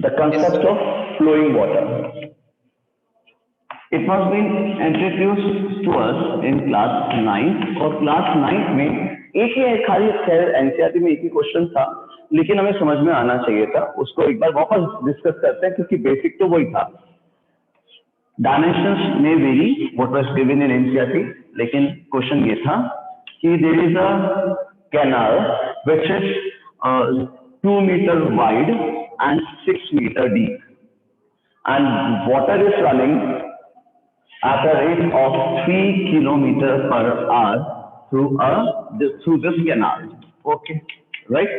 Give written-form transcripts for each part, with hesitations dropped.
The concept of flowing water. It was been introduced to us in class 9 और class 9 में एक ही खाली खैर एनसीईआरटी में एक ही क्वेश्चन था, लेकिन हमें समझ में आना चाहिए था। उसको एक बार वापस डिस्कस करते हैं क्योंकि बेसिक तो वही था। डायमेंशंस में very what was given in NCERT, लेकिन क्वेश्चन ये था कि there is a canal which is 2 meter wide and 6 meter deep, and water is running at a rate of 3 kilometers per hour through this canal. Okay, right?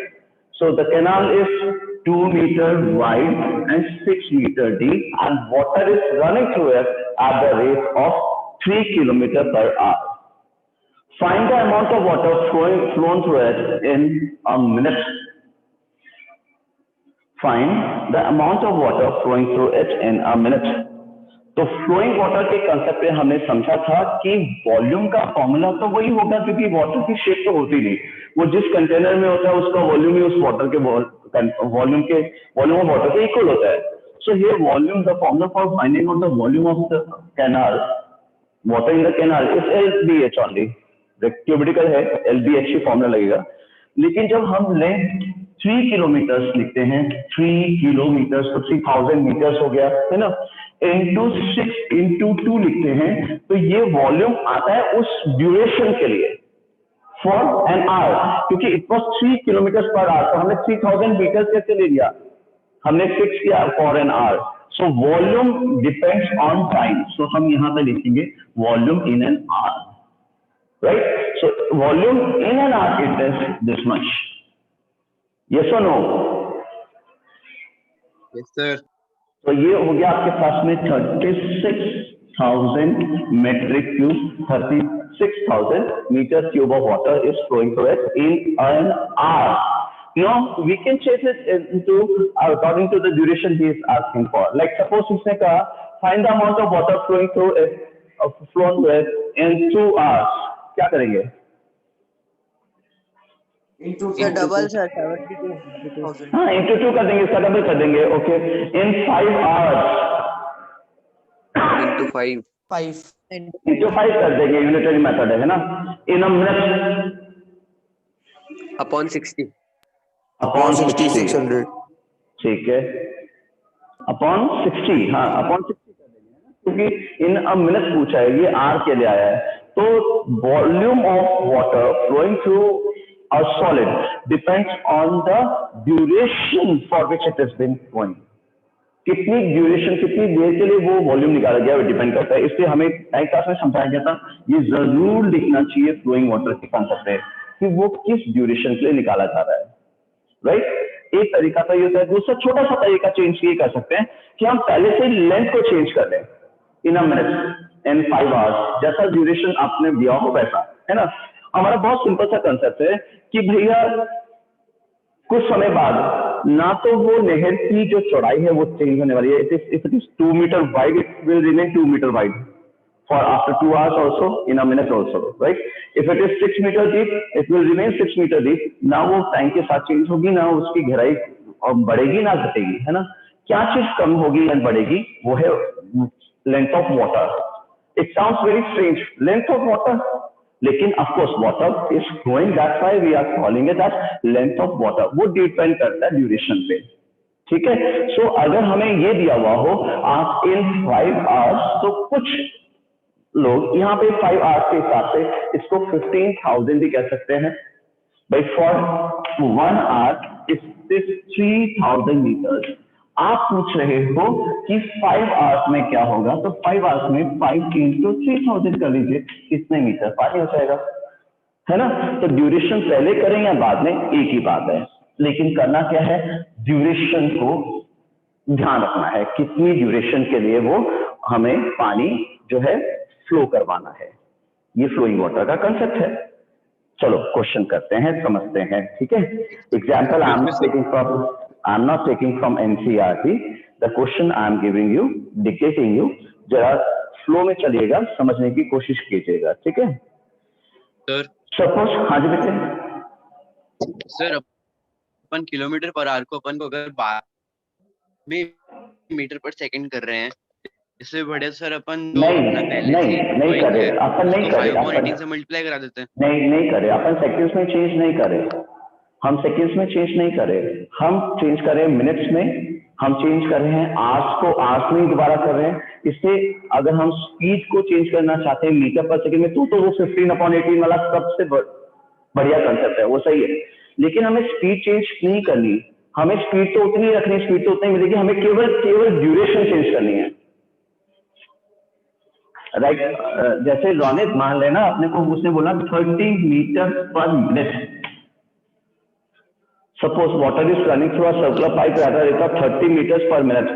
So the canal is 2 meter wide and 6 meter deep, and water is running through it at the rate of 3 kilometers per hour. Find the amount of water flown through it in a minute. Find the amount of water flowing through it in a minute. तो flowing water के concept में हमने समझा था कि volume का formula तो वही होगा, क्योंकि वाटर की शेप तो होती नहीं, वो जिस कंटेनर में होता है उसका वॉल्यूम ही उस वाटर के वॉल्यूम ऑफ वाटर के इक्वल होता है। So here volume, the formula for finding out the volume of the canal, water in the canal is LBH only. Cubical है, LBH ही फॉर्मूला लगेगा। लेकिन जब हम लें 3 किलोमीटर्स लिखते हैं, 3 किलोमीटर्स तो 3000 मीटर्स हो गया, है ना, इंटू 6 इंटू 2 लिखते हैं, तो ये वॉल्यूम आता है उस ड्यूरेशन के लिए फॉर एन आवर, क्योंकि it was 3 kilometres per hour, तो हमने 3000 मीटर्स कैसे ले लिया, हमने फिक्स किया for an hour. So volume depends on time, so हम यहां पे लिखेंगे volume in an hour, right? So volume in an hour it is this much. Yes or no? Yes sir. तो ये हो गया आपके पास में 36,000 metric cube, 36,000 meter cube of water is flowing through it in an hour. Now we can change it into according to the duration he is asking for. Like suppose उसने कहा find the amount of water flowing through it, flown through it in 2 hours. क्या करेंगे? Into double sir, 72,000. हाँ, into 2 कर देंगे, इसका double कर देंगे। ओके, इन 5 आवर्स Into 5. इंटू 5 कर देंगे, यूनिटरी मेथड है ना। इन अ मिनट Upon 60. अपॉन 600, ठीक है, अपॉन 60, हाँ अपॉन 60 कर देंगे, क्योंकि इन अ मिनट पूछा है, ये आर के लिए आया है। तो volume of water flowing through a solid depends on the duration for which it has been flowing. कितनी ड्यूरेशन, कितनी देर के लिए वो वॉल्यूम निकाला गया, वो डिपेंड करता है। इसलिए हमें नई क्लास में समझाया गया था, ये जरूर लिखना चाहिए फ्लोइंग वाटर के कंसेप्ट है कि वो किस ड्यूरेशन के लिए निकाला जा रहा है, राइट? एक तरीका तो ये होता है। दूसरा छोटा सा तरीका चेंज ये कर सकते हैं कि हम पहले से लेंथ को चेंज कर लें इन अ मिनट इन 5 आवर्स, जैसा ड्यूरेशन आपने दिया हो वैसा, है ना। हमारा बहुत सिंपल सा कंसेप्ट है कि भैया कुछ समय बाद ना तो वो नहर की जो चौड़ाई है वो चेंज होने वाली है। If it is 2 metre wide, it will remain 2 metre wide for after 2 hours also, in a minute also, right? If it is 6 metre deep, it will remain 6 metre deep. ना वो टाइम के साथ change होगी, ना उसकी गहराई बढ़ेगी ना घटेगी, है ना। क्या चीज कम होगी या बढ़ेगी, वो है length of water. It sounds very strange, length of water, लेकिन of course water is flowing, that's why we are calling it as length of water. वो डिपेंड करता है ड्यूरेशन पे, ठीक है। सो अगर हमें ये दिया हुआ हो आप इन 5 आवर्स, तो कुछ लोग यहाँ पे 5 आवर्स के हिसाब से इसको 15,000 भी कह सकते हैं भाई। For 1 hour it is 3,000 metres. आप पूछ रहे हो कि 5 आवर्स में क्या होगा, तो 5 आवर्स में 5 इंटू 3000 कर लीजिए, कितने मीटर पानी हो जाएगा, है ना। तो ड्यूरेशन पहले करें या बाद में एक ही बात है, लेकिन करना क्या है, ड्यूरेशन को ध्यान रखना है, कितनी ड्यूरेशन के लिए वो हमें पानी जो है फ्लो करवाना है। ये फ्लोइंग वाटर का कंसेप्ट है। चलो क्वेश्चन करते हैं, समझते हैं, ठीक है। Example I am not taking from NCERT, the question I am giving you, dictating you. जरा फ्लो में चलिएगा, समझने की कोशिश कीजिएगा, ठीक है सर। सपोज, हाँ जी बेटे। सर अपन किलोमीटर पर आवर को अपन को अगर में मीटर पर सेकंड कर रहे हैं, इससे बढ़िया सर अपन तो नहीं अपना पहले नहीं से नहीं करे, अपन नहीं करे, 5/18 से मल्टीप्लाई करा देते हैं। नहीं करे, अपन सेकंड्स में चेंज नहीं करे, हम सेकंड्स में चेंज नहीं करे, हम चेंज कर रहे हैं मिनट्स में, हम चेंज कर रहे हैं आवर्स को आवर्स में ही दोबारा कर रहे हैं। इससे अगर हम स्पीड को चेंज करना चाहते हैं मीटर पर सेकंड में तो वो 15/18 वाला सबसे बढ़िया कंसेप्ट है, वो सही है। लेकिन हमें स्पीड चेंज नहीं करनी, हमें स्पीड तो उतनी रखनी, स्पीड तो उतनी मिलेगी, हमें केवल ड्यूरेशन चेंज करनी है, राइट। जैसे रोनित मान लेना अपने को उसने बोला 30 metre per minute, suppose water is running through a circular pipe at a rate of 30 metres per minute.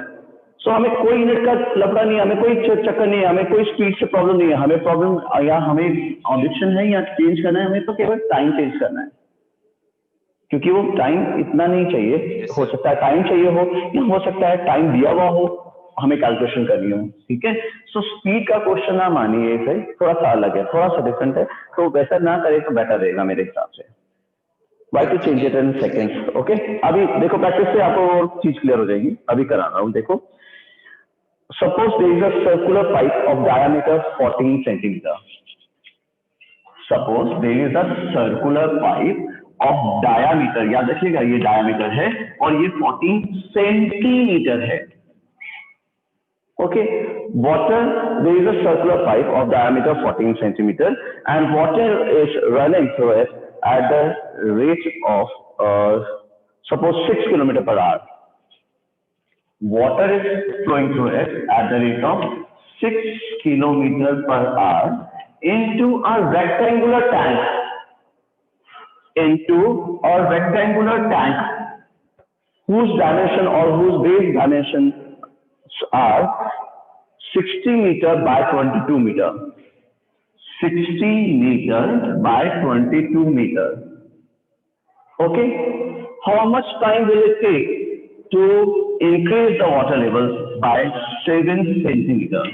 So हमें कोई यूनिट का लफड़ा नहीं है, हमें कोई चक्कर नहीं है, हमें कोई स्पीड से प्रॉब्लम नहीं है, हमें प्रॉब्लम या हमें ऑब्जेक्शन है या चेंज करना है, हमें तो केवल टाइम चेंज करना है, क्योंकि वो टाइम इतना नहीं चाहिए, हो सकता है टाइम चाहिए हो या हो सकता है टाइम दिया हुआ हो, हमें कैलकुलेशन करनी हो, ठीक है। सो स्पीड का क्वेश्चन ना मानिए, इसे थोड़ा सा अलग है, थोड़ा सा डिफरेंट है, तो वैसा ना करे तो बेटर रहेगा मेरे हिसाब से। Why to change it in seconds? Okay? अभी देखो प्रैक्टिस से आपको और चीज क्लियर हो जाएगी, अभी करा रहा हूँ। देखो, suppose there is a circular pipe of diameter 14 centimeter. Suppose there is a circular pipe of diameter, याद रखिएगा ये diameter है और ये 14 सेंटीमीटर है। Okay, water, there is a circular pipe of diameter 14 centimeter and water is running through it at the rate of suppose 6 kilometer per hour. Water is flowing through it at the rate of 6 kilometer per hour into a rectangular tank. Into a rectangular tank whose dimension or whose base dimension are 60 meter by 22 meter. 60 meter by 22 meter. Okay. How much time will it take to increase the water level by 7 centimeter?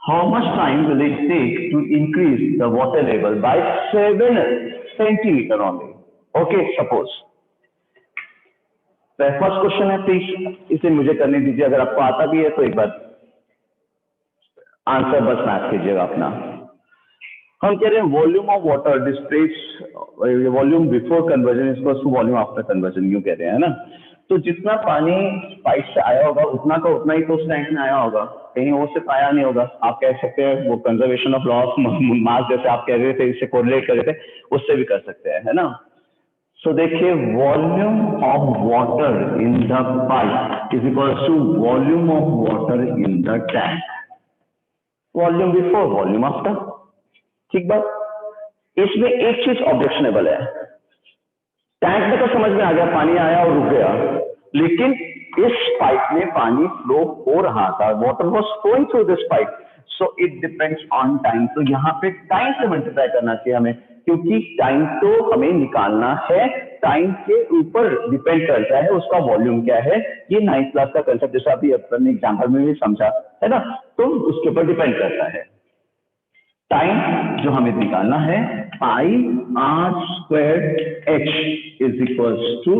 How much time will it take to increase the water level by 7 centimeter only? Okay, suppose. First question है, please इसे मुझे करने दीजिए, अगर आपको आता भी है तो एक बार आंसर बस मैच कीजिएगा अपना। हम कह रहे हैं volume of water displace volume before conversion is to volume after conversion, यूं कह रहे हैं ना। तो जितना पानी पाइप से आया होगा उतना का उतना ही तो उस टैंक में आया होगा, कहीं और से पाया नहीं होगा। आप कह सकते हैं वो conservation of law of mass जैसे आप कह रहे थे, इससे कोरिलेट कर रहे थे, उससे भी कर सकते हैं, है ना। सो देखिए volume of water in the pipe is equal to volume of water in the tank, volume before volume after, ठीक बात। इसमें एक चीज ऑब्जेक्शनेबल है, टैंक में तो समझ में आ गया पानी आया और रुक गया, लेकिन इस पाइप में पानी फ्लो हो रहा था, water was flowing through this pipe, so it depends on time. तो यहाँ पे टाइम से मल्टीप्लाई करना चाहिए हमें, क्योंकि टाइम तो हमें निकालना है, टाइम के ऊपर डिपेंड करता है उसका वॉल्यूम क्या है। ये 9th क्लास का कंसेप्ट जैसा अभी अपने एग्जाम्पल में भी समझा है ना, तो उसके ऊपर डिपेंड करता है। टाइम जो हमें निकालना है pi are square h is equals to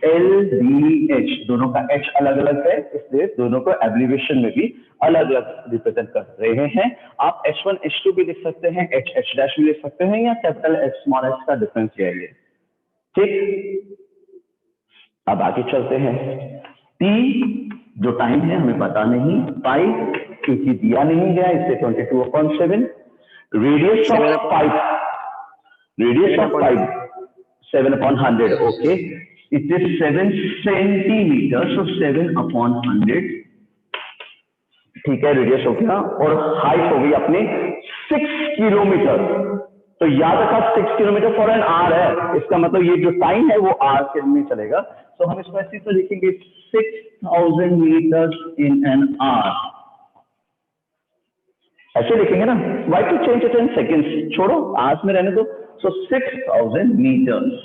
l d h, दोनों का एच अलग अलग है इसलिए दोनों को एब्रिविएशन में भी अलग अलग रिप्रेजेंट कर रहे हैं। आप H1 H2 भी लिख सकते हैं, H H डैश भी लिख सकते हैं, या कैपिटल H स्मॉल h का डिफरेंस है ये, ठीक। अब आगे चलते हैं, T जो टाइम है हमें पता नहीं, पाई क्योंकि दिया नहीं गया इससे 22/7, radius of pipe 7/100, okay, it is 7 centimetre, so 7/100, ठीक है, रेडियस हो गया, और हाइट हो गई अपने 6 किलोमीटर। तो याद रखा 6 किलोमीटर फॉर एन आवर है, इसका मतलब ये जो टाइम है वो आवर के में चलेगा, तो हम इसको ऐसे तो लिखेंगे 6000 मीटर्स इन एन आवर, ऐसे लिखेंगे ना। Why to change it in seconds, छोड़ो आवर्स में रहने दो। सो 6000 मीटर्स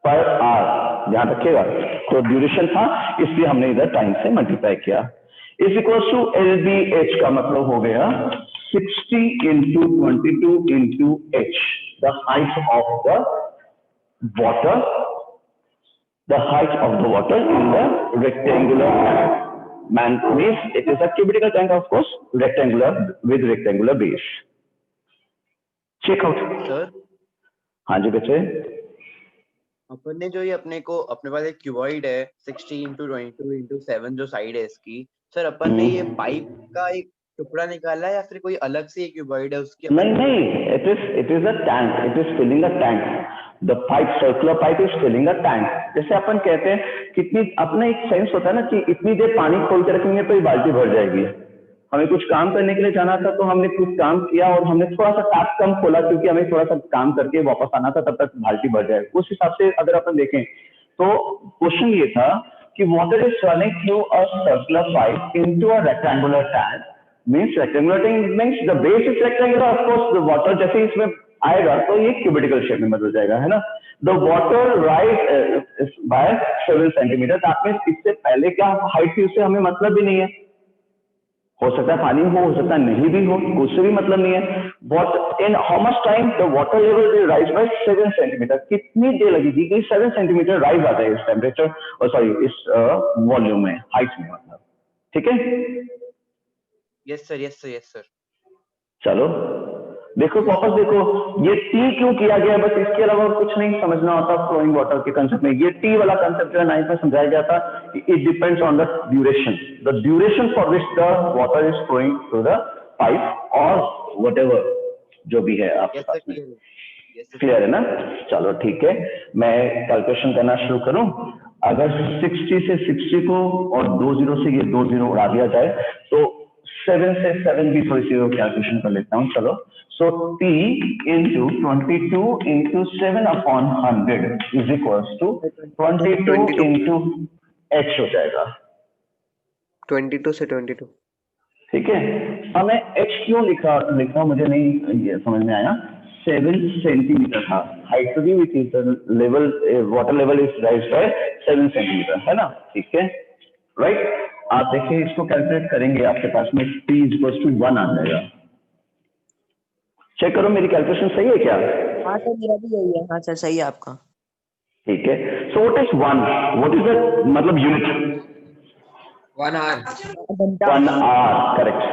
पर आवर ध्यान रखिएगा, तो ड्यूरेशन था इसलिए हमने इधर टाइम से मल्टीप्लाई किया, is equal to L B H का मतलब हो गया 60 into 22 into h, the height of the water the height of the water in the rectangular tank. Man means it is a cubical tank, of course, rectangular with rectangular base. Check out. Sir हाँ जी बच्चे, अपन ने जो ये अपने पास एक cuboid है 60 into 22 into 7 जो side है इसकी, सर अपन ने ये पाइप का एक टुकड़ा निकाला है या फिर कोई अलग से क्यूबॉइड है उसकी? नहीं नहीं, it is a tank, it is filling a tank. The pipe, circular pipe is filling a tank. जैसे अपन कहते हैं कितनी, अपना एक सेंस होता है ना कि इतनी देर पानी खोल के रखेंगे तो ये बाल्टी भर जाएगी. हमें कुछ काम करने के लिए जाना था तो हमने कुछ काम किया और हमने थोड़ा सा टैप कम खोला क्योंकि हमें थोड़ा सा काम करके वापस आना था, तब तक बाल्टी भर जाए. उस हिसाब से अगर अपन देखें तो क्वेश्चन ये था कि water is running through a circular pipe into a rectangular tank. Means rectangular tank means the base is rectangular, of course the water जैसे इसमें आएगा तो ये क्यूबिकल शेप में बदल जाएगा, है ना. The water rise by 7 centimetre. That means इससे पहले क्या हाइट थी उससे हमें मतलब भी नहीं है. हो सकता है पानी हो सकता है नहीं भी हो, उससे भी मतलब नहीं है. But in how much time the water level will rise by 7 centimetre. कितनी देर लगेगी कि 7 सेंटीमीटर राइज आ जाए इस टेम्परेचर, और सॉरी इस वॉल्यूम में, हाइट में मतलब. ठीक है. Yes sir, yes sir, yes sir. चलो देखो वापस देखो, ये टी क्यों किया गया, बस इसके अलावा कुछ नहीं समझना होता फ्लोइंग वाटर के कंसेप्ट में. ये टी वाला कंसेप्ट जो है 9th में समझाया गया था. It depends on the duration for which the water is flowing through the pipe और व्हाटएवर जो भी है आपके पास में. क्लियर है ना. चलो ठीक है, मैं कैलकुलेशन करना शुरू करूं. अगर 60 से 60 को और 20 से ये 20 उड़ा दिया जाए तो 7 से 7 भी थोड़ी सी कैलकुलेशन कर लेता हूं. चलो, सो T into 22 into 7 upon 100 is equals to 22 into H हो जाएगा. 22 से 22. ठीक है. अब मैं H क्यों लिखा मुझे नहीं ये समझ में आया. 7 सेंटीमीटर था height to be which is the level, water level is rise by 7 centimetre, है ना. ठीक है, राइट. आप देखिए इसको कैलकुलेट करेंगे, आपके पास में T इज इक्वल टू 1 आ जाएगा. चेक करो मेरी कैलकुलेशन सही है क्या. हाँ सर, मेरा भी यही है. हाँ सर, सही है आपका. ठीक है. So what is 1, what is the मतलब unit. 1 hour. 1 hour, correct.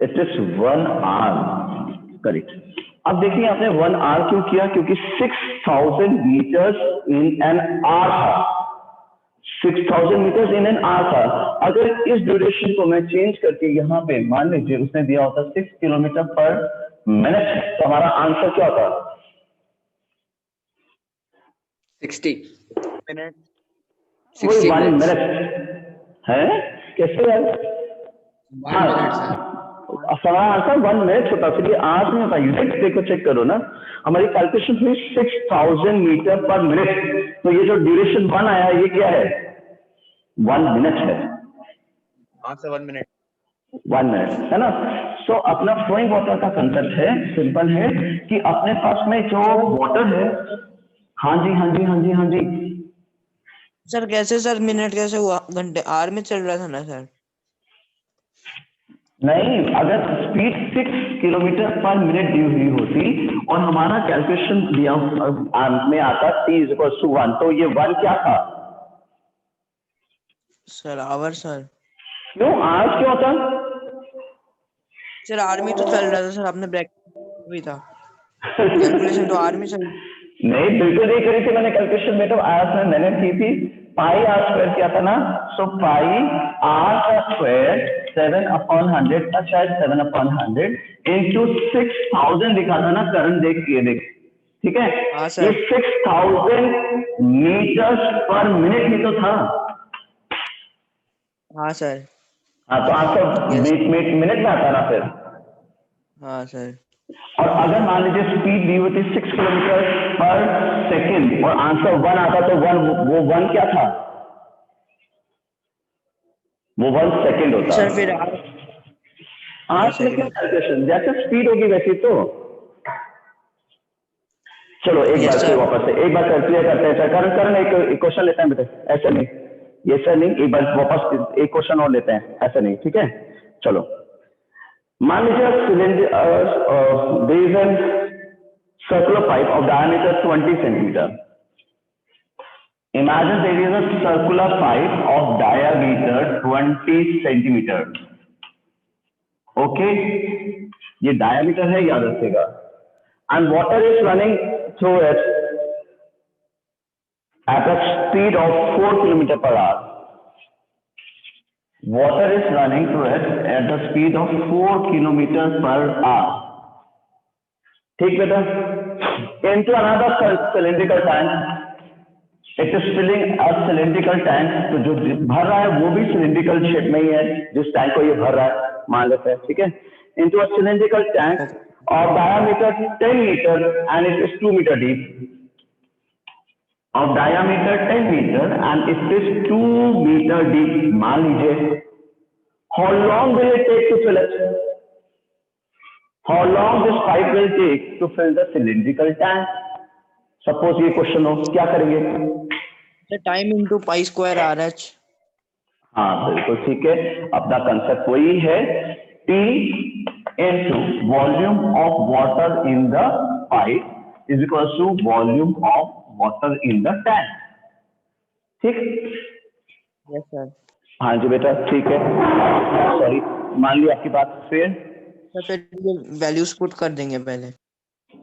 It is 1 hour, correct. अब देखिए आपने 1 hour क्यों किया, क्योंकि 6000 मीटर्स इन एन आवर था. 6000 मीटर्स इन एन आवर था. अगर इस ड्यूरेशन को मैं चेंज करके यहाँ पे मान लीजिए उसने दिया होता 6 किलोमीटर पर मिनट, तो हमारा आंसर क्या होता. 60 मिनट. वही 60 1 minutes. मिनट है. कैसे है. 1 minute sir. हमारा आंसर 1 मिनट होता, फिर ये आवर्स में होता. यूनिट देखो, चेक करो ना. हमारी कैलकुलेशन हुई 6000 मीटर पर मिनट, तो ये जो ड्यूरेशन 1 आया ये क्या है, 1 मिनट है. हाँ सर, 1 मिनट. 1 मिनट है ना. सो अपना फ्लोइंग वाटर का कंसेप्ट है, सिंपल है कि अपने पास में जो वाटर है. हाँ जी हाँ जी हाँ जी हाँ जी. सर कैसे सर, मिनट कैसे हुआ, घंटे आवर में चल रहा था ना सर. नहीं, अगर स्पीड 6 किलोमीटर पर मिनट दी हुई होती और हमारा कैलकुलेशन दिया में आता T इज इक्वल टू 1, तो ये 1 क्या था सर आवर. सर क्यों आवर्स क्यों होता. सर आवर में तो चल रहा था सर, आपने ब्रैकेट हुई था. कैलकुलेशन तो आवर में चल. नहीं, बिल्कुल नहीं करी थी मैंने कैलकुलेशन में, तो आवर्स में मैंने की थी. पाई आर स्क्वायर किया था ना. सो पाई आर का स्क्वायर 7/100 था शायद, 7/100 इंटू 6000 लिखा था ना करंट. देख ये देख, ठीक है. हाँ सर. ये 6000 मीटर्स पर मिनट ही तो था. हाँ सर. हाँ, तो आंसर मिनट में आता ना फिर. हाँ सर. और अगर मान लीजिए स्पीड दी होती 6 किलोमीटर पर सेकेंड और आंसर 1 आता, तो वो 1 क्या था, वो 1 सेकेंड होता. सर फिर आज में क्या कैलकुलेशन, जैसे स्पीड होगी वैसी तो. चलो एक बार फिर वापस से एक बार क्लियर करते हैं. करण एक क्वेश्चन लेते हैं बेटे. ऐसा नहीं, ये सर नहीं, एक बार वापस एक क्वेश्चन और लेते हैं. ऐसा नहीं, ठीक है. चलो मान लीजिए cylinder, there is an circular pipe of diameter 20 centimetre. Imagine there is a circular pipe of diameter 20 centimeter. Okay, ये diameter है, याद रखिएगा. And water is running through it at a speed of 4 kilometer per hour. Water is running through it at the speed of 4 kilometer per hour. ठीक बेटा? Into another cylindrical tank. It is filling a cylindrical tank. तो जो भर रहा है वो भी cylindrical shape में ही है जिस टैंक को ये भर रहा है, मान लेते हैं, ठीक है? Into a cylindrical tank of diameter 10 meter and it is 2 meter deep. Of diameter 10 meter and it is 2 meter deep. मान लीजिए, how long will it take to fill it? How long this pipe will take to fill the cylindrical tank? Suppose ये question हो, क्या करेंगे? The time into pi square RH. हाँ बिल्कुल ठीक है, अपना कंसेप्ट वही है, T into volume of water in the pipe is equal to volume of water in the tank. ठीक? Yes sir. हाँ जी बेटा, ठीक है. सॉरी, मान ली आपकी बात. फिर वैल्यूज पुट कर देंगे पहले.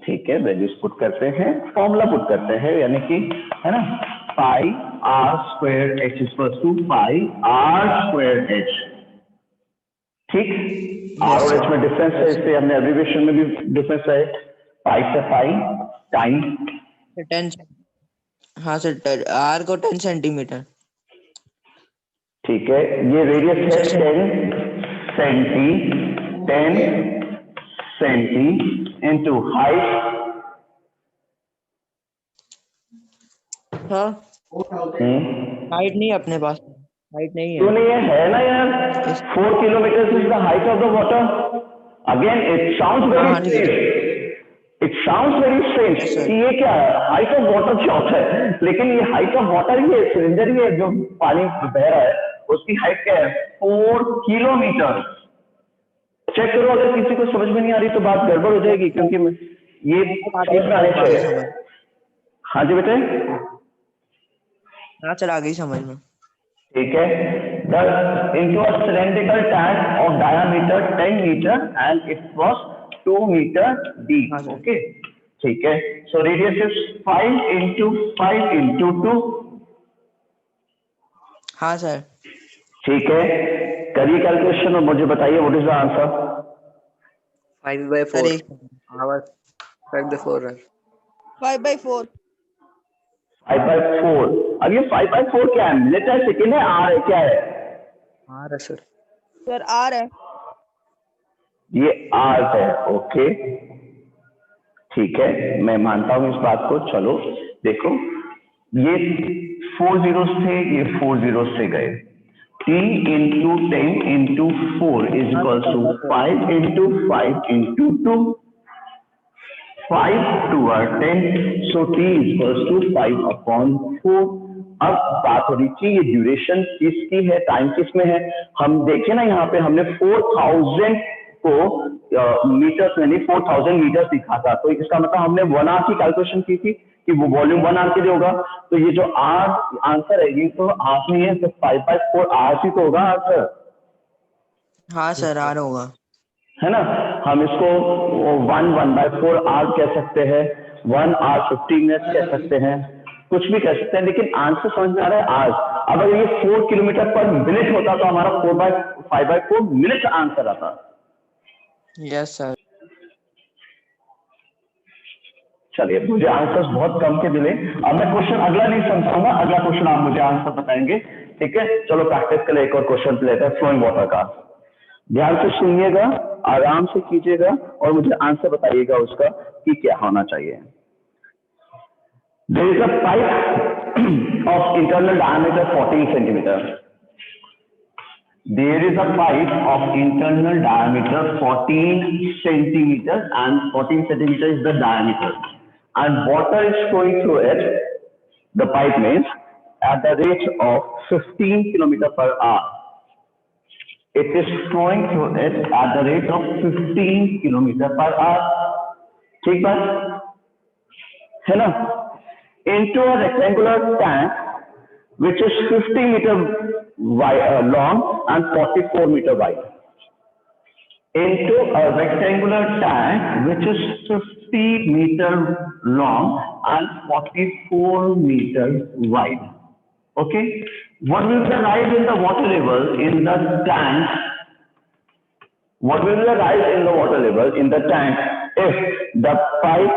ठीक है, वैल्यूज पुट करते हैं, फॉर्मूला पुट करते हैं, यानी कि है ना, pi are square H equals to pi are square h. ठीक, आर और एच में डिफरेंस है, इसलिए हमने एब्रिविएशन में भी डिफरेंस है. पाई से पाई टाइम 10. हाँ सर, आर को 10 सेंटीमीटर. ठीक है, ये रेडियस है 10 सेंटी इनटू हाइट. हाँ, हाइट नहीं है अपने पास, हाइट नहीं क्यों है. नहीं है ना यार. 4 kilometers is the height of the water. Again, it sounds very strange. It sounds very strange कि ये क्या है, हाइट ऑफ वाटर क्या होता है, लेकिन ये हाइट ऑफ वाटर ही है, सिलेंडर ही है जो पानी बह रहा है, उसकी हाइट क्या है? 4 किलोमीटर. चेक करो, अगर किसी को समझ में नहीं आ रही तो बात गड़बड़ हो जाएगी, क्योंकि ये समझ में आने चाहिए. हाँ जी बेटे. हाँ सर, आ गई समझ में. ठीक है. Thus, into a cylindrical tank of diameter 10 meter and it was 2 meter deep. Okay. ठीक है. So radius is 5 into 5 into 2. हाँ सर. ठीक है. करिए कैलकुलेशन और मुझे बताइए what is the answer. 5/4 hours. 5/4. 5/4. 5/4. अब ये 5/4 क्या है? मिनट है, सेकेंड है, आर है, क्या है? आर है सर. सर आर है. ये आर है. ओके, ठीक है, मैं मानता हूं इस बात को. चलो देखो, ये 4 zeros थे, ये 4 zeros से गए. T into 10 into 4 is equals to 5 into 5 into 2. 5 to 10, so T is equals to 5/4. अब बात हो रही थी ये ड्यूरेशन किसकी है, टाइम किस में है. हम देखें ना, यहाँ पे हमने 4000 को मीटर यानी 4000 मीटर दिखा था, तो इसका मतलब हमने 1 आवर की कैलकुलेशन की थी कि वो वॉल्यूम 1 आवर के लिए होगा. तो ये जो आर आंसर है ये तो आर नहीं है, तो 5/4 आर ही तो होगा आंसर. हाँ सर, आर होगा, है ना. हम इसको 1/4 आर कह सकते हैं, 1 hour 15 minutes कह सकते हैं, कुछ भी कह सकते हैं, लेकिन आंसर समझ में आ रहा है आज. अगर ये 4 किलोमीटर पर मिनट होता तो हमारा 5/4 मिनट आंसर आता. Yes sir. चलिए, मुझे आंसर्स बहुत कम के मिले. अब मैं क्वेश्चन अगला नहीं समझाऊंगा, अगला क्वेश्चन आप मुझे आंसर बताएंगे. ठीक है, चलो प्रैक्टिस के लिए एक और क्वेश्चन लेते हैं फ्लोइंग वाटर का. ध्यान से सुनिएगा, आराम से कीजिएगा और मुझे आंसर बताइएगा उसका कि क्या होना चाहिए. There is a pipe of internal diameter 14 centimeter. There is a pipe of internal diameter 14 centimeter and 14 centimeter is the diameter. And water is flowing through it, the pipe means, at the rate of 15 kilometer per hour. It is flowing through it at the rate of 15 kilometer per hour. ठीक बात है ना. Into a rectangular tank which is 50 meter long and 44 meter wide, into a rectangular tank which is 50 meter long and 44 meter wide. Okay, what will the rise in the water level in the tank? What will be the rise in the water level in the tank if the pipe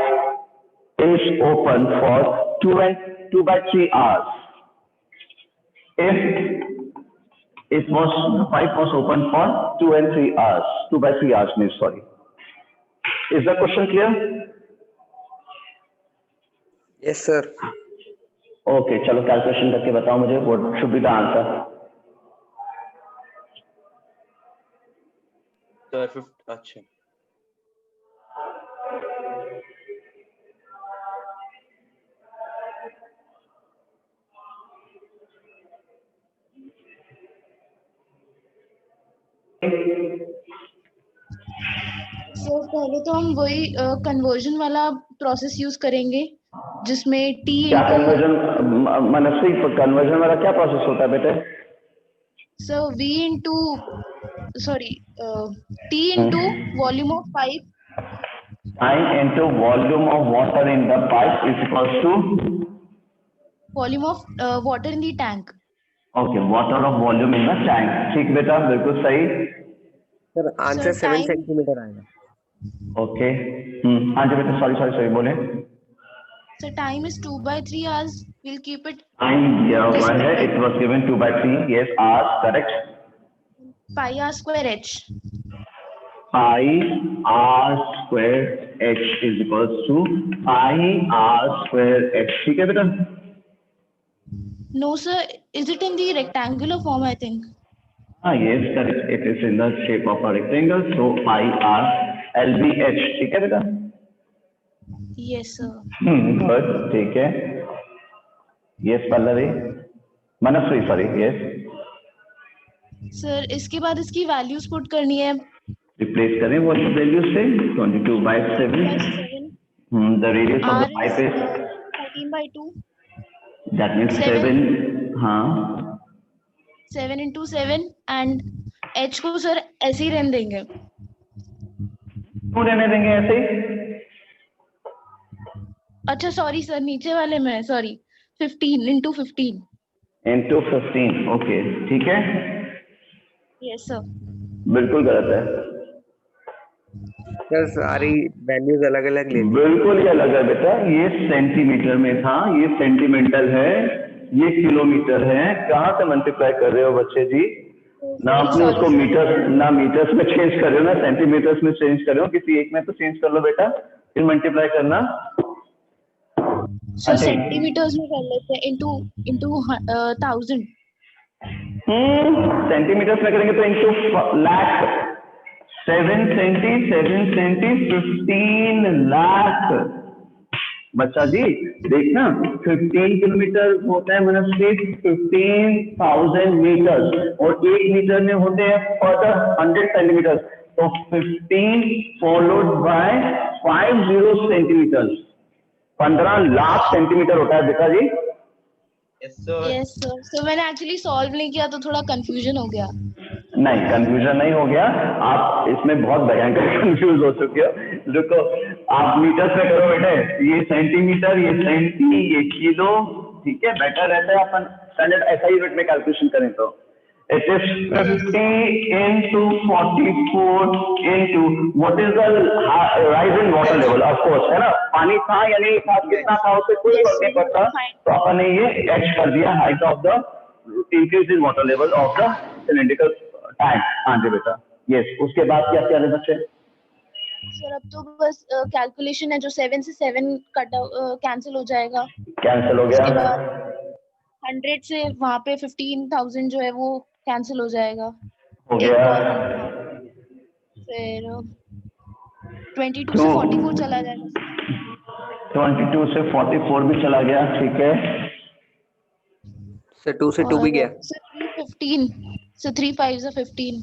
is open for 2 by 3 hours? If the pipe was open for 2 and 3 hours, 2 by 3 hours means, sorry. Is the question clear? Yes, sir. Okay, चलो calculation करके बताओ मुझे, what should be the answer? Sir अच्छा सो पहले तो हम वही conversion वाला प्रोसेस यूज करेंगे जिसमें टी क्या कन्वर्जन, मनस्वी कन्वर्जन वाला क्या प्रोसेस होता है बेटे? So we into sorry T into volume of pipe Time into volume of water in the pipe is equals to, volume of water in the tank. okay, water of volume in the tank. ठीक बेटा, बिल्कुल सही. Sir answer Sir, 7 time- centimetre आएगा. Okay, हाँ जी बेटा, sorry बोले. सो time is 2 by 3 hours. We'll keep it time दिया हुआ है, it was given 2 by 3, yes, hours, correct. pi r square h. Pi r square h is equals to pi r square h. ठीक है बेटा. No sir, is it in the rectangular form? I think. Yes, correct. It is in the shape of a rectangle, so pi r lbh. ठीक है बेटा. Yes sir. Good. ठीक है. Yes, Pallavi. मनस्वी, sorry. Yes. Sir, इसके बाद इसकी values put करनी है. Replace करें what value से 22 by 7. 7. The radius of the R pipe is is 13 by 2. that means 7. हाँ. 7 into 7 and h को सर ऐसे ही रहने देंगे. क्यों रहने देंगे ऐसे ही? अच्छा सॉरी सर, नीचे वाले में सॉरी 15 into 15. Into 15. Okay. ठीक है. Yes sir. बिल्कुल गलत है. सर सारी वैल्यूज अलग अलग ले ली. बिल्कुल ही अलग है बेटा. ये सेंटीमीटर में था, ये सेंटीमेंटल है, ये किलोमीटर है. कहाँ से मल्टीप्लाई कर रहे हो बच्चे जी? ना आपने उसको मीटर, ना मीटर्स में चेंज कर रहे हो, ना सेंटीमीटर्स में चेंज कर रहे हो. किसी एक में तो चेंज कर लो बेटा, फिर मल्टीप्लाई करना. सर सेंटीमीटर्स में कर लेते हैं into 1000. सेंटीमीटर्स में करेंगे तो इंटू लाख. 7 सेंटी 15 लाख. बच्चा जी देखना, 15 किलोमीटर होता है मनस्वी 15,000 मीटर, और 1 मीटर में होते हैं फर्दर 100 सेंटीमीटर. तो 15 followed by 50 centimetre, 15 lakh centimetre होता है बेटा जी. Yes sir. Yes sir. So मैंने एक्चुअली सॉल्व नहीं किया तो थोड़ा कंफ्यूजन हो गया. नहीं, कंफ्यूजन नहीं हो गया. आप इसमें बहुत भयंकर कंफ्यूज हो चुके हो. देखो, आप मीटर में करो बेटे, ये सेंटीमीटर, ये सेंटी, ये किलो. ठीक है, बेटर रहता है अपन स्टैंडर्ड ऐसा ही रेट में कैलकुलेशन करें. तो it is 50 into 44 into what is the rise in water level, of course, है ना. पानी था या नहीं था, कितना था, उससे कोई फर्क नहीं पड़ता. तो अपन ने ये एच कर दिया, height of the increase in water level of the cylindrical tank. हाँ जी बेटा. यस, उसके बाद क्या क्या है बच्चे? सर अब तो बस कैलकुलेशन है, जो 7 से 7 कट कैंसिल हो जाएगा. कैंसिल हो उसके गया. बाद 100 से वहाँ पे 15,000 जो है वो कैंसिल हो जाएगा. हो एक गया. और फिर 22 से 44 चला जाएगा. 22 से 44 भी चला गया. ठीक है. सर 2 से 2 भी गया. सर 315 से 3 5 15.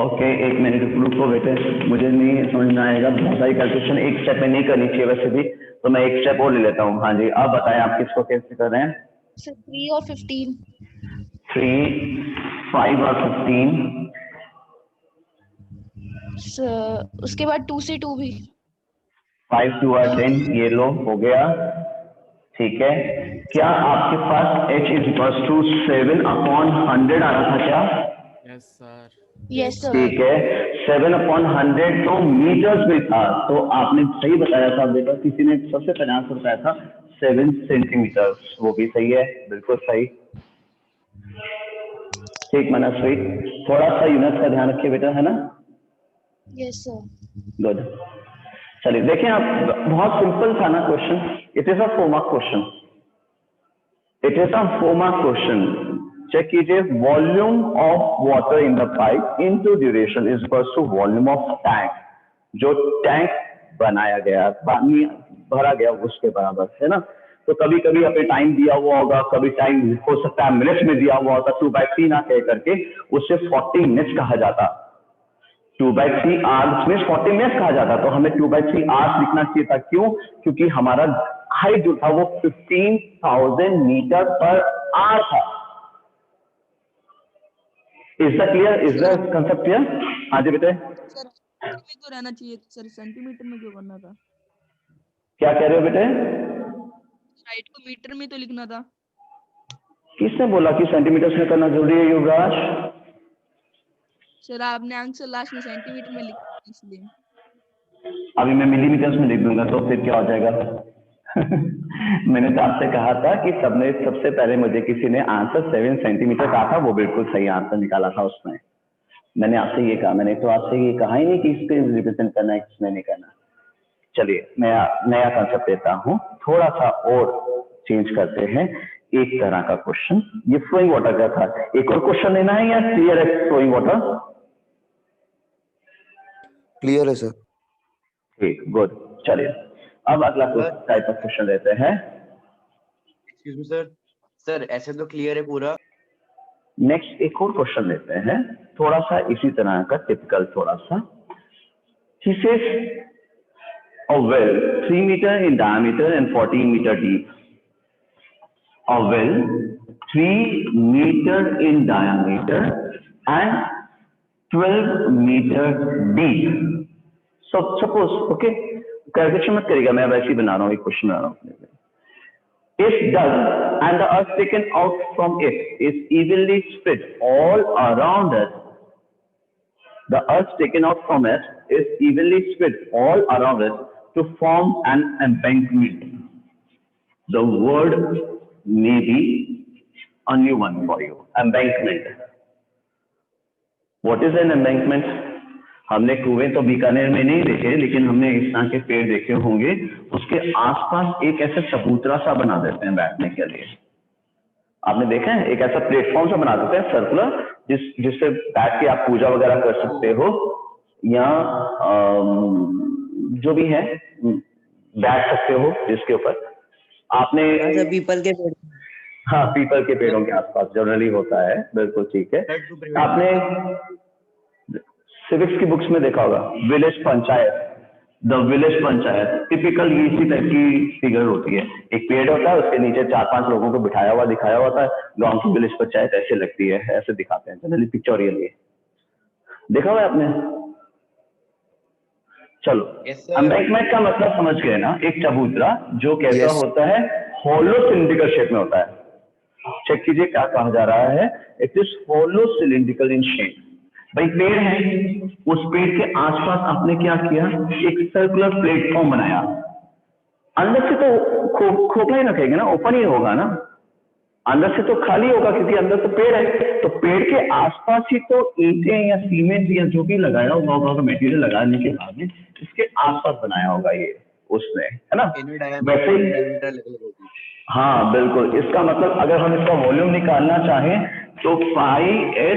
ओके, एक मिनट रुको बेटे, मुझे नहीं समझ में आएगा. बहुत सारी कैलकुलेशन एक स्टेप में नहीं करनी चाहिए वैसे भी, तो मैं एक स्टेप और ले लेता हूँ. हाँ जी, अब बताएं आप किसको कैसे कर रहे हैं. सर 3 और 15। 3, 5 और 15। सर उसके बाद 2 से 2 भी। 5 2 और 10, ये लो हो गया। ठीक है, क्या आपके पास h इज इक्वल टू 7/100 आ रहा था क्या? Yes sir. Yes sir. ठीक है, 7/100 तो मीटर्स में था, तो आपने सही बताया था बेटा। किसी ने सबसे पहले आंसर बताया था 7 सेंटीमीटर, वो भी सही है, बिल्कुल सही। ठीक मनस्वी, थोड़ा सा यूनिट का ध्यान रखिए बेटा, है ना? Yes sir. गुड। चलिए देखिए, आप बहुत सिंपल था ना question. It is a 4 mark question. It is a 4 mark question. Check कीजिए, volume of water in the pipe into duration is equal to volume of tank. जो टैंक बनाया गया, पानी भरा गया, उसके बराबर, है ना? तो कभी कभी अपने टाइम दिया हुआ होगा, कभी टाइम हो सकता है मिनट्स में दिया हुआ होता, 2/3 ना कह करके उससे 40 मिनट्स कहा जाता। 2/3 आवर्स में 40 मिनट्स कहा जाता, तो हमें 2/3 आवर्स लिखना चाहिए था। क्यों? क्योंकि हमारा हाइट जो था वो 15,000 मीटर पर आवर था। Is the clear? Is the concept clear? हाँ जी बेटे, सर मीटर में तो रहना चाहिए सर, सेंटीमीटर में क्यों करना था? क्या कह रहे हो बेटे? राइट को मीटर में तो लिखना था। किसने बोला कि सेंटीमीटर में करना जरूरी है युवराज? सर आपने आंसर लास्ट में सेंटीमीटर में लिखा है, इसलिए। अभी मैं मिलीमीटर्स में लिख दूंगा तो फिर क्या हो जाएगा? मैंने तो आपसे कहा था कि सबसे पहले मुझे किसी ने आंसर 7 सेंटीमीटर कहा था, वो बिल्कुल सही आंसर निकाला था उसमें। मैंने आपसे ये कहा, मैंने तो आपसे ये कहा ही नहीं कि इसको रिप्रेजेंट करना है, किसने नहीं करना। चलिए नया कंसेप्ट देता हूँ, थोड़ा सा और चेंज करते हैं। एक तरह का क्वेश्चन, ये फ्लोइंग वाटर का था। एक और क्वेश्चन लेना है या क्लियर है फ्लोइंग वाटर? क्लियर है सर। ठीक, गुड। चलिए अब अगला टाइप ऑफ क्वेश्चन लेते हैं। Excuse me sir. सर ऐसे तो क्लियर है पूरा। नेक्स्ट एक और क्वेश्चन लेते हैं, थोड़ा सा इसी तरह का, टिपिकल थोड़ा सा। He says a well 3 meter in diameter and 14 meter deep. A well 3 meter in diameter and 12 meter deep. So suppose, okay, calculation मत करिएगा, मैं वैसे ही बना रहा हूँ, एक क्वेश्चन बना रहा हूँ। If dug and the earth taken out from it is evenly spread all around it, the earth taken out from it is evenly spread all around it to form an embankment. The word may be a new one for you. Embankment. What is an embankment? हमने कुएं तो बीकानेर में नहीं देखे, लेकिन हमने इस तरह के पेड़ देखे होंगे, उसके आसपास एक ऐसा चबूतरा सा बना देते हैं बैठने के लिए। आपने देखा है, एक ऐसा प्लेटफॉर्म सा बना देते हैं सर्कुलर, जिससे बैठ के आप पूजा वगैरह कर सकते हो, या जो भी है बैठ सकते हो जिसके ऊपर आपने। पीपल के पेड़। हाँ, पीपल के पेड़ों के आसपास जनरली होता है, बिल्कुल ठीक है। आपने सिविक्स की बुक्स में देखा होगा, village panchayat, the village panchayat, typical इसी टाइप की फिगर होती है। एक पेड़ होता है, उसके नीचे 4-5 लोगों को बिठाया हुआ दिखाया होता है। गांव की विलेज पंचायत ऐसे लगती है, ऐसे दिखाते हैं जनरली पिक्चोरियली। देखा हुआ है आपने? चलो, एम्बैंकमेंट का मतलब समझ गए ना? एक चबूतरा जो कैसा होता है, होलो सिलिंड्रिकल शेप में होता है। चेक कीजिए क्या कहा जा रहा है, it is hollow cylindrical in shape. भाई पेड़ है, उस पेड़ के आसपास आपने क्या किया, एक सर्कुलर प्लेटफॉर्म बनाया। अंदर से तो खोखला ही रखेंगे ना, ओपन ही होगा ना, अंदर से तो खाली होगा क्योंकि अंदर तो पेड़ है। तो पेड़ के आसपास ही तो ईंटें या सीमेंट या जो भी लगाया होगा मटेरियल लगाने के बाद में इसके आसपास बनाया होगा ये उसने, है ना? वैसे ही हाँ बिल्कुल। इसका मतलब अगर हम इसका वॉल्यूम निकालना चाहें तो πh/r²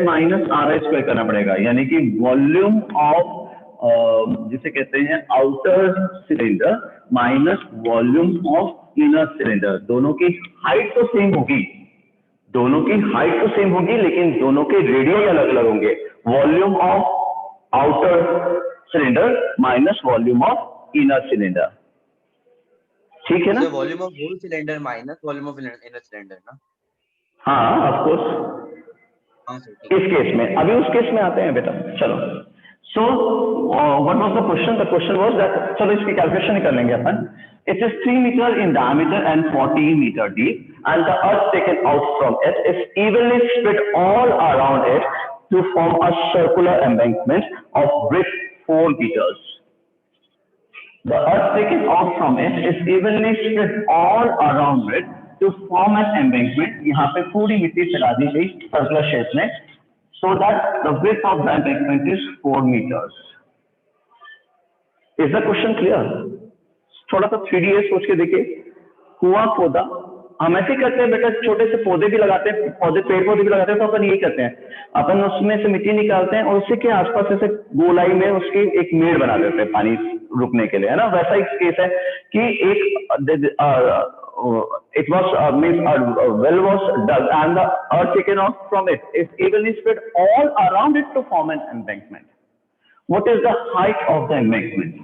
माइनस r² करना पड़ेगा, यानी कि वॉल्यूम ऑफ जिसे कहते हैं outer cylinder minus volume of inner cylinder. दोनों की हाइट तो सेम होगी, दोनों की हाइट तो सेम होगी, लेकिन दोनों के रेडियस अलग अलग होंगे। Volume of outer cylinder minus volume of inner cylinder. ठीक है ना? So volume of whole cylinder minus volume of inner cylinder ना? हाँ ऑफ कोर्स, हाँ सर ठीक है। इस केस में, अभी उस केस में आते हैं बेटा, चलो। So what was the question? The question was that, चलो इसकी कैलकुलेशन ही कर लेंगे अपन। It is 3 metre in diameter and 14 metre deep and the earth taken out from it is evenly spread all around it to form a circular embankment of width 4 meters. The earth taken out from it is evenly spread all around it to form an embankment. यहाँ पे पूरी मिट्टी फैला दी गई circular shape में, so that the width of the embankment is 4 meters. Is the question clear? थोड़ा सा 3D सोच के देखिए, कुआं खोदा, हम ऐसे करते हैं बेटा, छोटे से पौधे भी लगाते हैं, पौधे पेड़ पौधे भी लगाते हैं, तो अपन यही करते हैं, अपन उसमें से मिट्टी निकालते हैं और उसी के आसपास ऐसे गोलाई में उसकी एक मेड़ बना देते हैं पानी रुकने के लिए, है ना? वैसा एक केस है कि एक it was means a well was dug and the earth taken out from it is evenly spread all around it to form an embankment. What is the height of the embankment?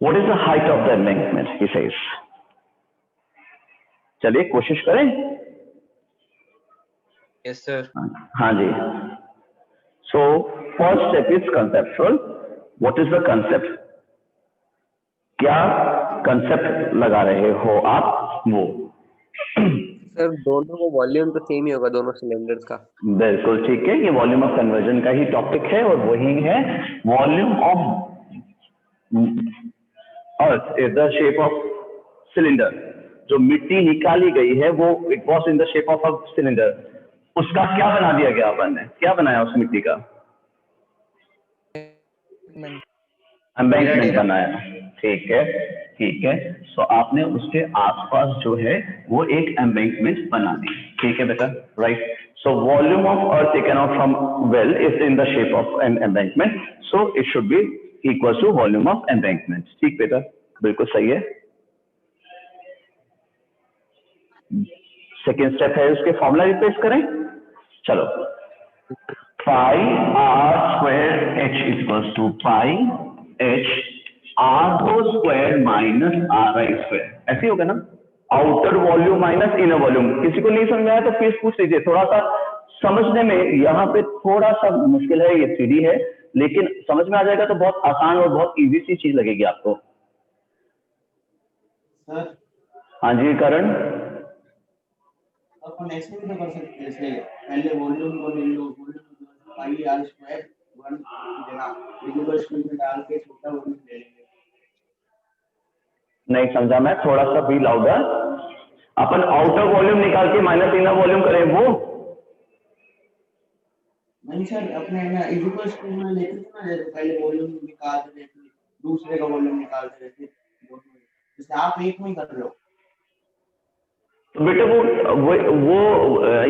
What is the height of the embankment? He says. चलिए कोशिश करें। Yes sir. हाँ जी। So first step is conceptual. What is the concept? क्या concept लगा रहे हो आप वो? सर दोनों को वॉल्यूम तो सेम ही होगा दोनों सिलेंडर्स का। बिल्कुल ठीक है, ये वॉल्यूम ऑफ कन्वर्जन का ही टॉपिक है और वही है volume of earth is the shape of cylinder. जो मिट्टी निकाली गई है वो it was in the shape of a cylinder, उसका क्या बना दिया गया अपन ने? क्या बनाया उस मिट्टी का? एम्बैंकमेंट बनाया। ठीक है ठीक है। सो आपने उसके आसपास जो है वो एक एम्बैंकमेंट बना दी। ठीक है बेटा, right. So volume of earth taken out from well is in the shape of an embankment, so it should be equal to volume of embankment. ठीक बेटा, बिल्कुल सही है। सेकेंड स्टेप है उसके फॉर्मूला रिप्लेस करें। चलो, pi are square H equals to pi H R whole square minus R I square, ऐसे होगा ना? Outer volume minus inner volume. किसी को नहीं समझ में आया तो प्लीज पूछ लीजिए, थोड़ा सा समझने में यहाँ पे थोड़ा सा मुश्किल है, ये 3D है, लेकिन समझ में आ जाएगा तो बहुत आसान और बहुत इजी सी चीज लगेगी आपको। सर हाँ जी करण। अपन ऐसे भी तो कर सकते हैं, जैसे पहले वॉल्यूम को ले लो, वॉल्यूम पाई आर स्क्वायर 1 देना, इक्वल टू में डाल के छोटा वॉल्यूम ले लेंगे। नहीं समझा मैं, थोड़ा सा भी लाउडर। अपन आउटर वॉल्यूम निकाल के माइनस इनर वॉल्यूम करें वो? नहीं सर, अपने ना इक्वल टू में लेते थे ना, जैसे पहले वॉल्यूम निकालते थे दूसरे का वॉल्यूम निकालते थे, जैसे आप एक में कर रहे हो। तो बेटे वो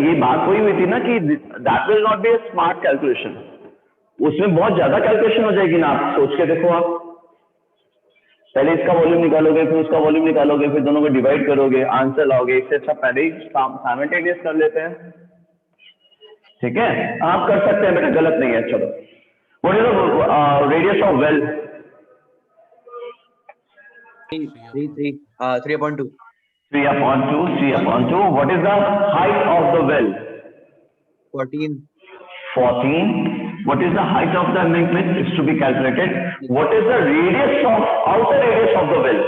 ये बात वही हुई थी ना कि that will not be a smart calculation, उसमें बहुत ज्यादा कैलकुलेशन हो जाएगी ना। आप सोच के देखो, आप पहले इसका वॉल्यूम निकालोगे, फिर उसका वॉल्यूम निकालोगे, फिर दोनों को डिवाइड करोगे, आंसर लाओगे। इससे अच्छा पहले ही साइमल्टेनियस कर लेते हैं। ठीक है, आप कर सकते हैं बेटा, गलत नहीं है। चलो, what is the radius of well? 3.2. 3/2. What is the height of the well? 14. 14. What is the height of the embankment? Is to be calculated. What is the radius of outer radius of the well?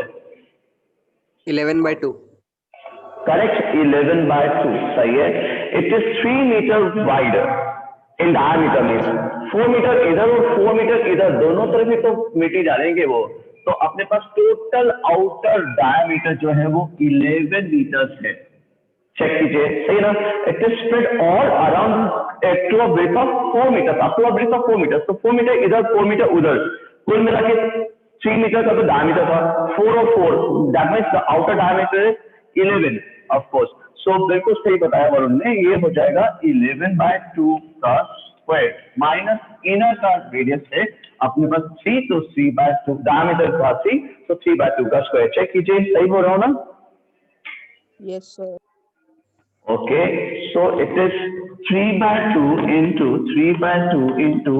11/2. Correct. 11/2. सही है। It is 3 meters wide in diameter means 4 meter इधर और 4 meter इधर, दोनों तरफ ही तो मिट्टी डालेंगे वो, तो अपने पास टोटल आउटर डायमीटर जो है वो 11 मीटर्स है। चेक कीजिए, सही ना? It is spread all around to a breadth of 4 metre, up to a breadth of 4 metre. तो 4 मीटर इधर, 4 मीटर उधर, कुल मिला के 3 मीटर का तो डायमीटर था। 4 और 4, that means the outer diameter is 11 of course. So बिल्कुल सही बताया वरुण ने, ये हो जाएगा 11/2 का स्क्वायर माइनस इनर का रेडियस है अपने पास 3, तो 3/2 डायमीटर का 3, तो 3/2 का स्क्वायर। चेक कीजिए, सही बोल रहा हूँ ना? Yes, sir. Okay, so it is 3/2 into 3/2 into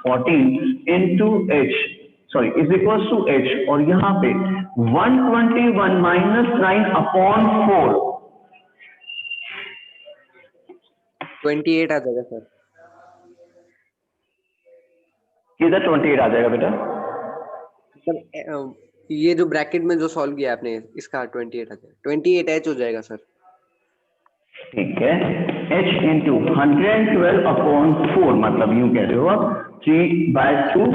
14 into h, sorry, is equals to h, और यहाँ पे 121 minus 9 upon 4. 28 आ जाएगा सर। किधर 28 आ जाएगा बेटा? मतलब ये जो ब्रैकेट में जो सॉल्व किया आपने इसका 28 आ जाएगा, 28 एच हो जाएगा सर। ठीक है, h इंटू 112 अपॉन 4, मतलब यूं कह रहे हो आप 3/2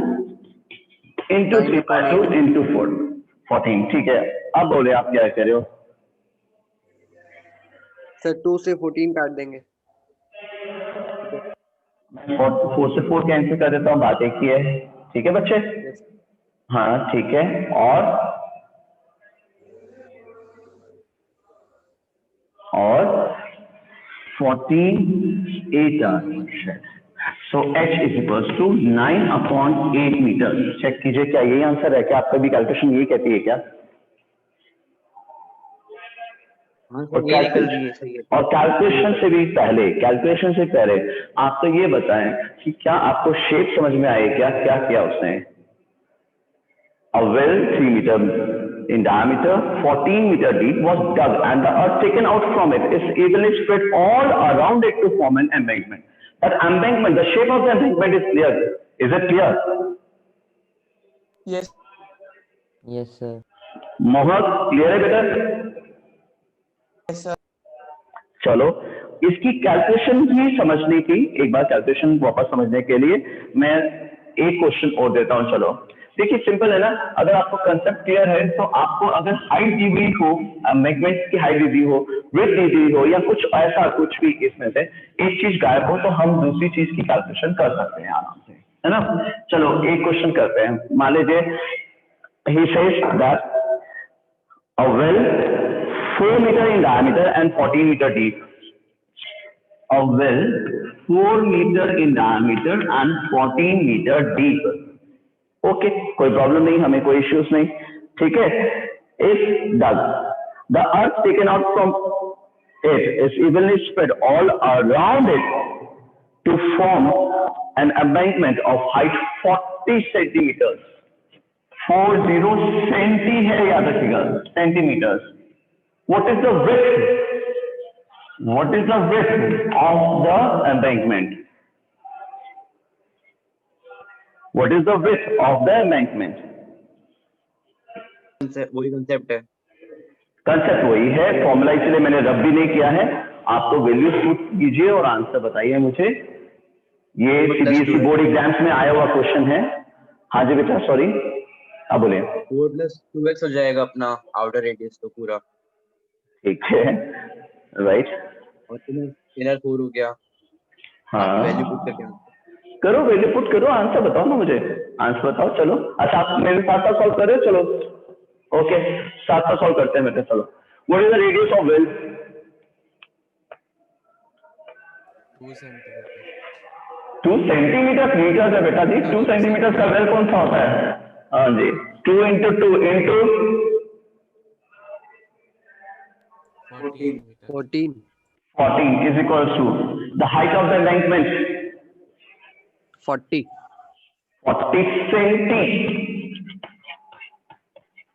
इंटू 3/2 इंटू 4, 14। ठीक है, अब बोले आप क्या कह रहे हो? सर 2 से 14 काट देंगे। 4 से 4 कैंसिल कर देता हूँ, बात एक ही है। ठीक है बच्चे? हाँ ठीक है, और 48 so h is equals to 9/8 metre. Check कीजिए क्या यही आंसर है क्या? आपका भी कैलकुलेशन यही कहती है क्या? हाँ और सर ये निकल रही है, सही है। और कैलकुलेशन से पहले आप तो ये बताएं कि क्या आपको शेप समझ में आई क्या? क्या किया उसने? A well 3 meter in diameter, 14 meter deep was dug and the earth taken out from it is evenly spread all around it to form an embankment. That embankment, the shape of the embankment is clear. Is it clear? Yes. Yes, sir. मोहक clear है बेटा? Yes, sir. चलो, इसकी calculation भी समझनी थी। एक बार calculation वापस समझने के लिए मैं एक क्वेश्चन और देता हूं। चलो देखिए, सिंपल है ना। अगर आपको कंसेप्ट क्लियर है तो आपको अगर हाइट दी हुई हो, मैग्नेट की हाइट दी हुई हो, विड्थ दी हुई हो, या कुछ ऐसा कुछ भी इसमें से एक चीज गायब हो, तो हम दूसरी चीज की कैलकुलेशन कर सकते हैं आराम से, है ना। चलो एक क्वेश्चन करते हैं। मान लीजिए he says that a well 4 meter in diameter and 14 meter deep. A well 4 meter in diameter and 14 meter deep. Okay, कोई प्रॉब्लम नहीं, हमें कोई इश्यूज नहीं। ठीक है, if the earth taken out from it is evenly spread all around it to form an embankment of height 40 centimetres. 40 centi है, याद रखिएगा, centimetres. What is the width of the embankment? What is the width of the embankment? वही concept है। Concept वही है, formula इसलिए मैंने रब भी नहीं किया है। आप तो वैल्यूज पुट कीजिए और आंसर बताइए मुझे। ये सीबीएसई बोर्ड एग्जाम्स में आया हुआ क्वेश्चन है। हाँ जी बेटा, सॉरी, आप बोलिए। 4 + 2x हो जाएगा अपना आउटर रेडियस तो पूरा। ठीक है, राइट। और इनर 4 हो गया। हाँ, वैल्यू पुट करके करो, वैल्यू पुट करो, आंसर बताओ ना मुझे। आंसर बताओ। चलो अच्छा, आप मेरे साथ साथ सॉल्व कर रहे हो? चलो ओके, साथ साथ सॉल्व करते हैं बेटा। चलो, what is the radius of well? 2 centimetre. 2 centimetre metre है बेटा जी। 2 सेंटीमीटर का वेल कौन सा होता है? हाँ जी, 2 into 2 into 14 metre. 14 is equal to the height of the embankment 40। 40 centi.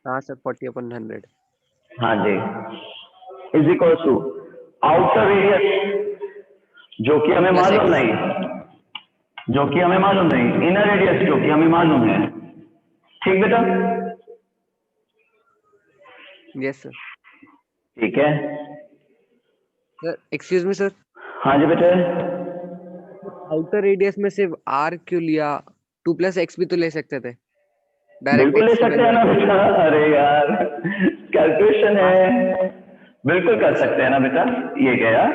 हाँ सर, 40/100। हाँ जी, is equal to outer radius, जो कि हमें मालूम नहीं, इनर रेडियस जो कि हमें मालूम है। ठीक बेटा? Yes sir. ठीक है सर एक्सक्यूज मी सर, हाँ जी बेटा, आउटर रेडियस में सिर्फ r क्यों लिया? 2 + x भी तो ले सकते थे बिल्कुल ले सकते हैं ना बेटा। अरे यार, कैलकुलेशन है, बिल्कुल कर सकते हैं ना बेटा। ये गया।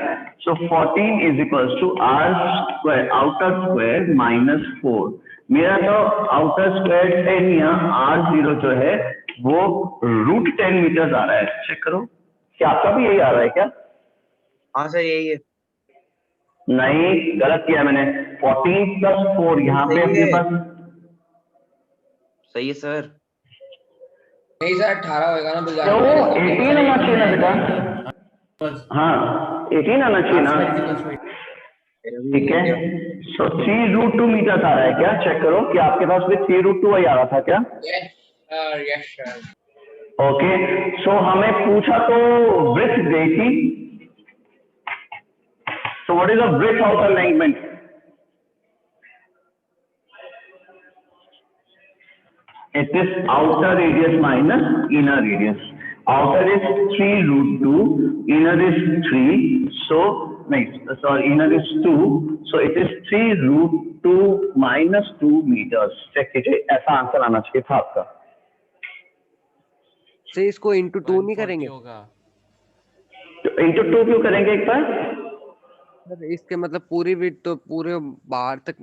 So 14 is equals to r square outer square minus 4। मेरा तो आउटर स्क्वायर 10 या r0 जो है वो √10 मीटर आ रहा है। चेक करो, क्या आपका भी यही आ रहा है क्या? हाँ सर यही है। नहीं, गलत किया मैंने। 14 + 4 यहाँ पे अपने पास सही है सर। नहीं सर 18 होएगा ना तो तो 18 आना चाहिए ना बेटा। हाँ 18 आना चाहिए ना। ठीक है, सो 3√2 मीटर आ रहा है क्या? चेक करो कि आपके पास भी 3√2 ही आ रहा था क्या? Yes sir, yes sir. Okay, so हमें पूछा तो विड्थ गई थी, so what is the width of the element? It is outer radius minus inner radius. Outer is 3√2, inner is 3, so inner is 2, so it is 3√2 minus 2 meters. Check कीजिए, ऐसा answer आना चाहिए था आपका। से इसको इंटू 2 नहीं 140 करेंगे होगा। तो इंटू 2 क्यों करेंगे एक बार? सर? इसके मतलब पूरी विड्थ तो पूरे बाहर तक,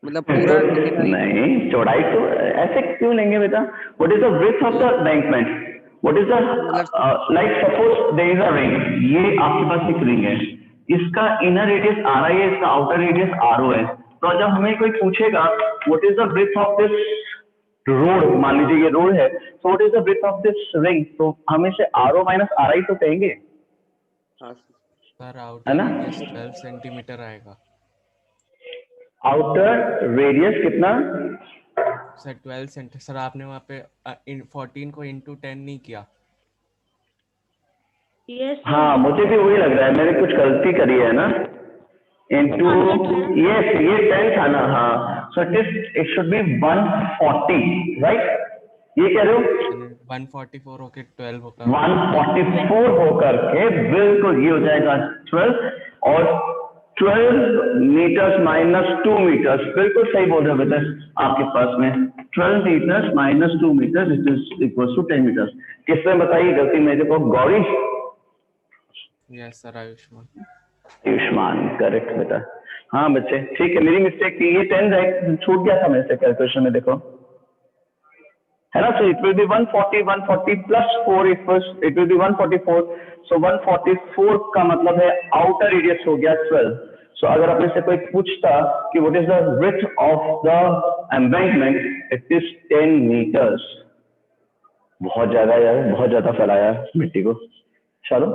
मतलब पूरा नहीं, चौड़ाई तो ऐसे क्यों लेंगे बेटा? What is the width of the embankment? What is the like suppose there is a ring, ये आपके पास एक रिंग है, इसका इनर रेडियस आर आई है, इसका आउटर रेडियस आर ओ है, तो जब हमें कोई पूछेगा what is the width of this road, मान लीजिए ये रोड है, so what is the width of this ring, तो हम इसे RO minus RI तो कहेंगे, सर है आउटर ना? रेडियस 12 सेंटीमीटर आएगा। आउटर रेडियस कितना? सर 12 सेंटी, सर आपने वहाँ पे 14 को इंटू 10 नहीं किया। यस हाँ, मुझे भी वही लग रहा है, मैंने कुछ गलती करी है ना, इंटू यस ये 10 था ना, हाँ, सो इट शुड बी 140, राइट? ये कह रहे हो 144 होके 12 होगा। 144 होकर के बिल्कुल ये हो जाएगा 12, और 12 मीटर्स माइनस 2 मीटर्स, बिल्कुल सही बोल रहे हो बेटा, आपके पास में 12 metres minus 2 metres it is equal to 10 metres. किसने बताई गलती? मेरे को Gauri? Yes sir, Ayushman. Ayushman, correct बेटा। हाँ बच्चे, ठीक है, मेरी मिस्टेक थी, ये 10 छूट गया था मेरे से कैलकुलेशन में, देखो है ना। So it will be 140 plus 4 it will be 144, सो 144 का मतलब है आउटर रेडियस हो गया 12। सो अगर अपने से कोई पूछता कि what is the width of the embankment, it is 10 metres. बहुत ज्यादा यार, बहुत ज्यादा फैलाया मिट्टी को। चलो,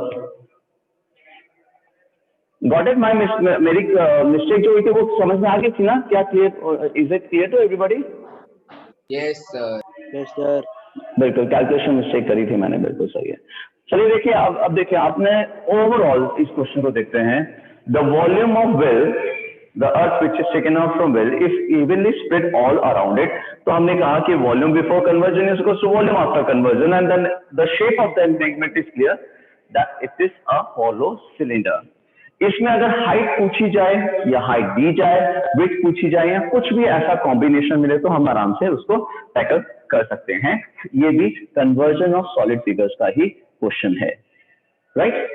गॉट इट? माई मेरी मिस्टेक जो हुई थी वो समझ में आ गई थी ना? क्या clear? Is it clear to everybody? Yes sir. Yes sir. बिल्कुल, कैलकुलेशन मिस्टेक करी थी मैंने, बिल्कुल सही है। चलिए देखिए, अब देखिए, आपने ओवरऑल इस क्वेश्चन को देखते हैं। The volume of well, the earth which is taken out from well if evenly spread all around it. तो हमने कहा कि volume before conversion is equal to volume after conversion, and then the shape of the embankment is clear that it is a hollow cylinder. इसमें अगर height पूछी जाए या height दी जाए, विड्थ पूछी जाए या कुछ भी ऐसा कॉम्बिनेशन मिले तो हम आराम से उसको टैकल कर सकते हैं। ये भी कन्वर्जन ऑफ सॉलिड फिगर्स का ही क्वेश्चन है, राइट?